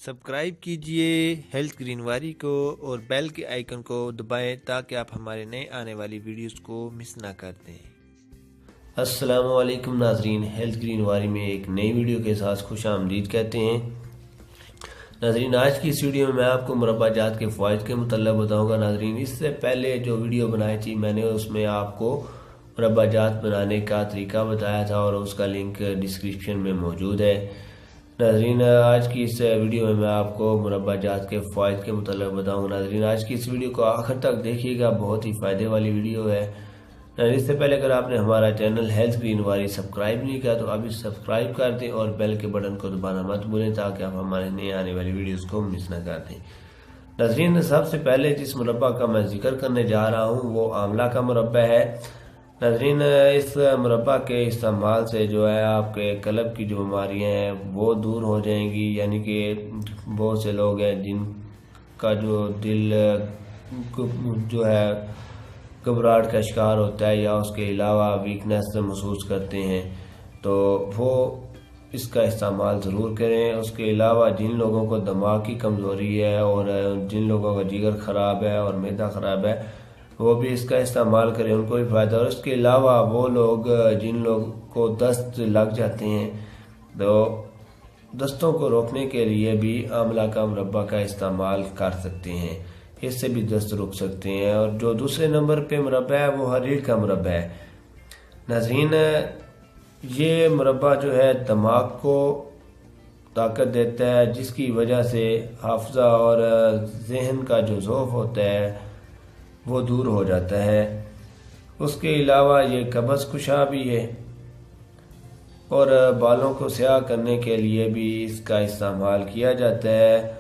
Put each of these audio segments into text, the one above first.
Subscribe कीजिए health ग्रीनवारी को और बेल के आइकन को दबाएं ताकि आप हमारे नए आने वाली वीडियोस को मिस ना कर दें। अस्सलामु अलैकुम नाजरीन, हेल्थ ग्रीनवारी में एक नई वीडियो के साथ खुश आमदीद कहते हैं। नाजरीन, आज की इस वीडियो में मैं आपको मुरब्बा जात के फ़वाइद के मुतल्लिक़ बताऊंगा। नाजरीन, इससे पहले जो वीडियो बनाई थी मैंने उसमें आपको मुरब्बा जात बनाने का तरीका बताया था और उसका लिंक डिस्क्रिप्शन में मौजूद है। नाजरीन, आज की इस वीडियो में मैं आपको मुरब्बा जात के फ़वाइद के मुतल्लिक़ बताऊंगा। नाजरीन, आज की इस वीडियो को आखिर तक देखिएगा, बहुत ही फ़ायदे वाली वीडियो है। नाजरीन, इससे पहले अगर आपने हमारा चैनल हेल्थ ग्रीनवारी सब्सक्राइब नहीं किया तो अभी सब्सक्राइब कर दें और बेल के बटन को दबाना मत भूलें ताकि आप हमारे नए आने वाली वीडियोज़ को मिस न कर दें। नाजरीन, सबसे पहले जिस मुरब्बा का मैं जिक्र करने जा रहा हूँ वो आंवला का मुरब्बा है। नाजरीन, इस मुरब्बा के इस्तेमाल से जो है आपके कल्ब की जो बीमारियां हैं वो दूर हो जाएंगी। यानी कि बहुत से लोग हैं जिनका जो दिल जो है घबराहट का शिकार होता है या उसके अलावा वीकनेस महसूस करते हैं तो वो इसका इस्तेमाल ज़रूर करें। उसके अलावा जिन लोगों को दिमाग की कमज़ोरी है और जिन लोगों का जिगर ख़राब है और मैदा ख़राब है वो भी इसका इस्तेमाल करें, उनको भी फ़ायदा। और इसके अलावा वो लोग जिन लोगों को दस्त लग जाते हैं तो दस्तों को रोकने के लिए भी आंवला का मुरब्बा का इस्तेमाल कर सकते हैं, इससे भी दस्त रुक सकते हैं। और जो दूसरे नंबर पे मुरब्बा है वो हरीर का मुरब्बा है। नाज़रीन, ये मुरब्बा जो है दिमाग को ताकत देता है जिसकी वजह से हाफजा और जहन का जो ज़ौफ़ होता है वो दूर हो जाता है। उसके अलावा ये कब्ज़ कुशा भी है और बालों को स्याह करने के लिए भी इसका इस्तेमाल किया जाता है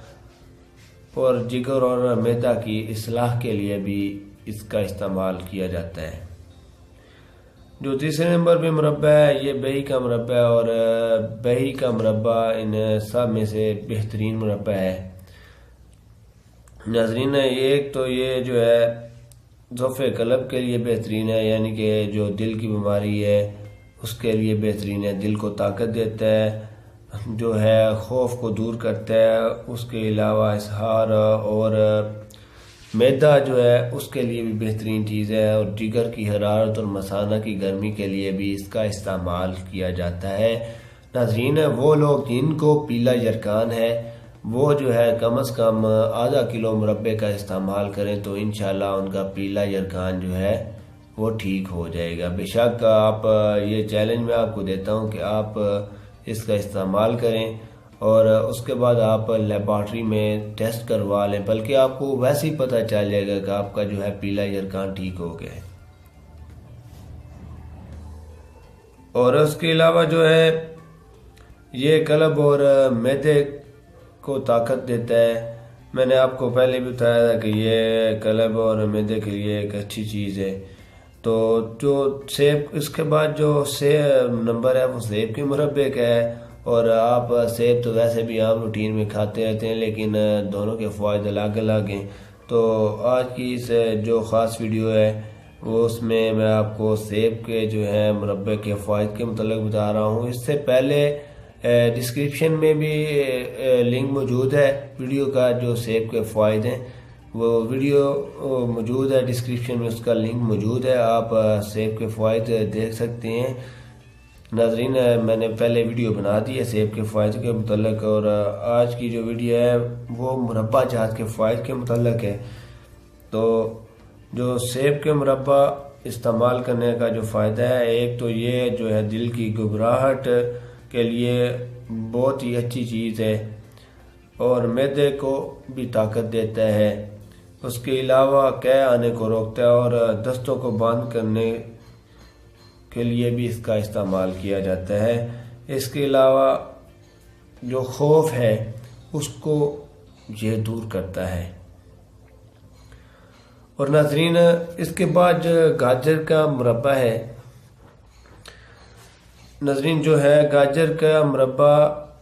और जिगर और मैदा की इस्लाह के लिए भी इसका इस्तेमाल किया जाता है। जो तीसरे नंबर पे मुरब्बा है ये बही का मुरब्बा है और बही का मुरब्बा इन सब में से बेहतरीन मुरब्बा है। नाज़रीन, एक तो ये जो है ज़ौफ़े कल्ब के लिए बेहतरीन है, यानी कि जो दिल की बीमारी है उसके लिए बेहतरीन है, दिल को ताकत देता है, जो है खौफ को दूर करता है। उसके अलावा इसहार और मैदा जो है उसके लिए भी बेहतरीन चीज़ है और जिगर की हरारत और मसाना की गर्मी के लिए भी इसका इस्तेमाल किया जाता है। नाज़रीन, वो लोग जिनको पीला यरकान है वो जो है कम से कम आधा किलो मुरब्बे का इस्तेमाल करें तो इंशाल्लाह उनका पीला यरकान जो है वो ठीक हो जाएगा। बेशक आप ये चैलेंज मैं आपको देता हूँ कि आप इसका इस्तेमाल करें और उसके बाद आप लेबॉर्ट्री में टेस्ट करवा लें, बल्कि आपको वैसे ही पता चल जाएगा कि आपका जो है पीला यरकान ठीक हो गया है। और उसके अलावा जो है ये कल्ब और मैदे को ताकत देता है। मैंने आपको पहले भी बताया था कि ये कल्ब और मैदे के लिए एक अच्छी चीज़ है। तो जो सेब, इसके बाद जो नंबर है वो सेब के मुरब्बे का है। और आप सेब तो वैसे भी आम रूटीन में खाते रहते हैं लेकिन दोनों के फ़वाइद अलग अलग हैं। तो आज की इस जो ख़ास वीडियो है वो उसमें मैं आपको सेब के जो है मुरब्बे के फ़वाइद के मुतल्लिक़ बता रहा हूँ। इससे पहले डिस्क्रिप्शन में भी लिंक मौजूद है वीडियो का, जो सेब के फ़वाइद हैं वो वीडियो मौजूद है डिस्क्रिप्शन में, उसका लिंक मौजूद है, आप सेब के फ़वाइद देख सकते हैं। नाज़रीन, मैंने पहले वीडियो बना दी है सेब के फ़वाइद के मुतल्लिक़ और आज की जो वीडियो है वो मुरब्बा जात के फ़वाइद के मुतल्लिक़ है। तो जो सेब के मुरब्बा इस्तेमाल करने का जो फ़ायदा है, एक तो ये जो है दिल की घबराहट के लिए बहुत ही अच्छी चीज़ है और मैदे को भी ताकत देता है। उसके अलावा कै आने को रोकता है और दस्तों को बंद करने के लिए भी इसका इस्तेमाल किया जाता है। इसके अलावा जो खौफ है उसको ये दूर करता है। और नाज़रीन, इसके बाद गाजर का मुरब्बा है। नाज़रीन, जो है गाजर का मुरब्बा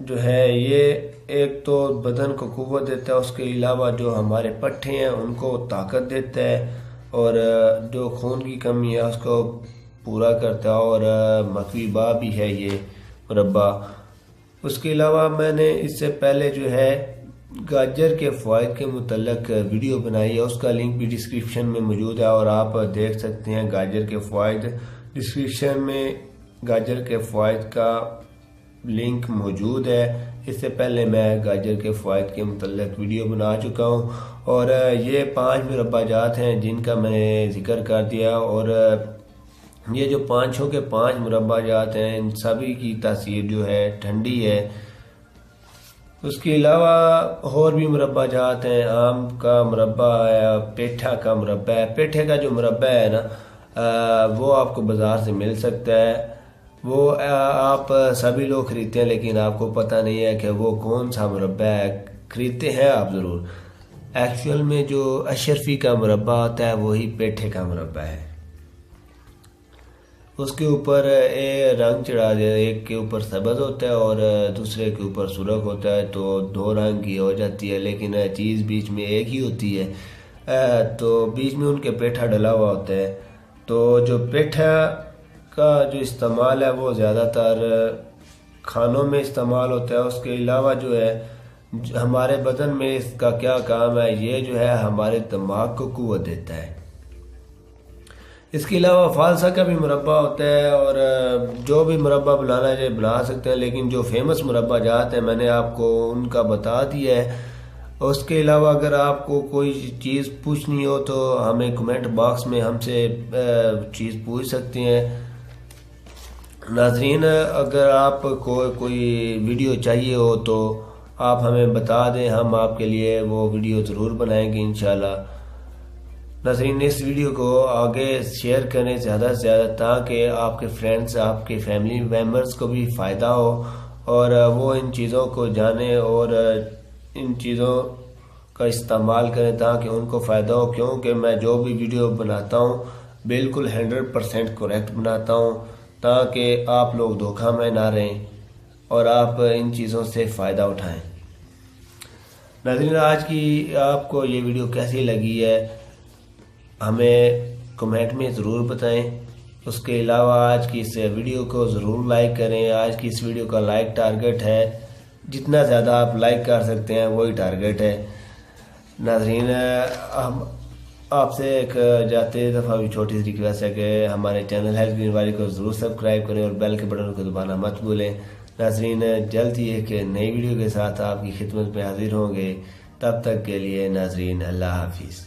जो है ये एक तो बदन को क़ुव्वत देता है, उसके अलावा जो हमारे पट्टे हैं उनको ताकत देता है और जो खून की कमी है उसको पूरा करता है और मकवीबा भी है ये मुरब्बा। उसके अलावा मैंने इससे पहले जो है गाजर के फ़वाइद के मुतल्लक वीडियो बनाई है, उसका लिंक भी डिस्क्रिप्शन में मौजूद है और आप देख सकते हैं गाजर के फ़वाइद। डिस्क्रिप्शन में गाजर के फ़वाइद का लिंक मौजूद है। इससे पहले मैं गाजर के फ़वाइद के मुतल्लक वीडियो बना चुका हूँ और ये 5 मुरब्बा जात हैं जिनका मैंने जिक्र कर दिया। और ये जो 5 के 5 मुरब्बा जात हैं इन सभी की तासीर जो है ठंडी है। उसके अलावा और भी मुरब्बा जात हैं, आम का मुरब्बा है, पेठा का मुरब्बा है। पेठे का जो मुरब्बा है ना वो आपको बाज़ार से मिल सकता है। वो आप सभी लोग खरीदते हैं लेकिन आपको पता नहीं है कि वो कौन सा मुरब्बा है। खरीदते हैं आप ज़रूर। एक्चुअल में जो अशरफी का मुरब्बा होता है वही पेठे का मुरब्बा है। उसके ऊपर रंग चढ़ा दिया, एक के ऊपर सब्ज़ होता है और दूसरे के ऊपर सुर्ख होता है, तो 2 रंग की हो जाती है लेकिन चीज़ बीच में एक ही होती है। तो बीच में उनके पेठा डला हुआ होता है। तो जो पेठा का जो इस्तेमाल है वो ज़्यादातर खानों में इस्तेमाल होता है। उसके अलावा जो है हमारे बदन में इसका क्या काम है, ये जो है हमारे दिमाग को क़ुव्वत देता है। इसके अलावा फालसा का भी मुरब्बा होता है और जो भी मुरब्बा बनाना है बना सकते हैं, लेकिन जो फेमस मुरब्बा जात हैं मैंने आपको उनका बता दिया है। उसके अलावा अगर आपको कोई चीज़ पूछनी हो तो हमें कमेंट बॉक्स में हमसे चीज़ पूछ सकते हैं। नाज़रीन, अगर आपको कोई वीडियो चाहिए हो तो आप हमें बता दें, हम आपके लिए वो वीडियो ज़रूर बनाएंगे इंशाल्लाह। नाज़रीन, इस वीडियो को आगे शेयर करें ज़्यादा से ज़्यादा ताकि आपके फ्रेंड्स, आपके फैमिली मेम्बर्स को भी फ़ायदा हो और वो इन चीज़ों को जाने और इन चीज़ों का इस्तेमाल करें ताकि उनको फ़ायदा हो। क्योंकि मैं जो भी वीडियो बनाता हूँ बिल्कुल 100% करेक्ट बनाता हूँ ताकि आप लोग धोखा में ना रहें और आप इन चीज़ों से फ़ायदा उठाएं। नाज़रीन, आज की आपको ये वीडियो कैसी लगी है हमें कमेंट में ज़रूर बताएं। उसके अलावा आज की इस वीडियो को ज़रूर लाइक करें। आज की इस वीडियो का लाइक टारगेट है, जितना ज़्यादा आप लाइक कर सकते हैं वही टारगेट है। नाज़रीन, हम आपसे एक जाते दफ़ा भी छोटी सी रिक्वेस्ट है कि हमारे चैनल हेल्थ ग्रीन वाली को ज़रूर सब्सक्राइब करें और बेल के बटन को दबाना मत भूलें। नाज़रीन, जल्द ही एक नई वीडियो के साथ आपकी खिदमत में हाजिर होंगे। तब तक के लिए नाज़रीन, अल्लाह हाफिज़।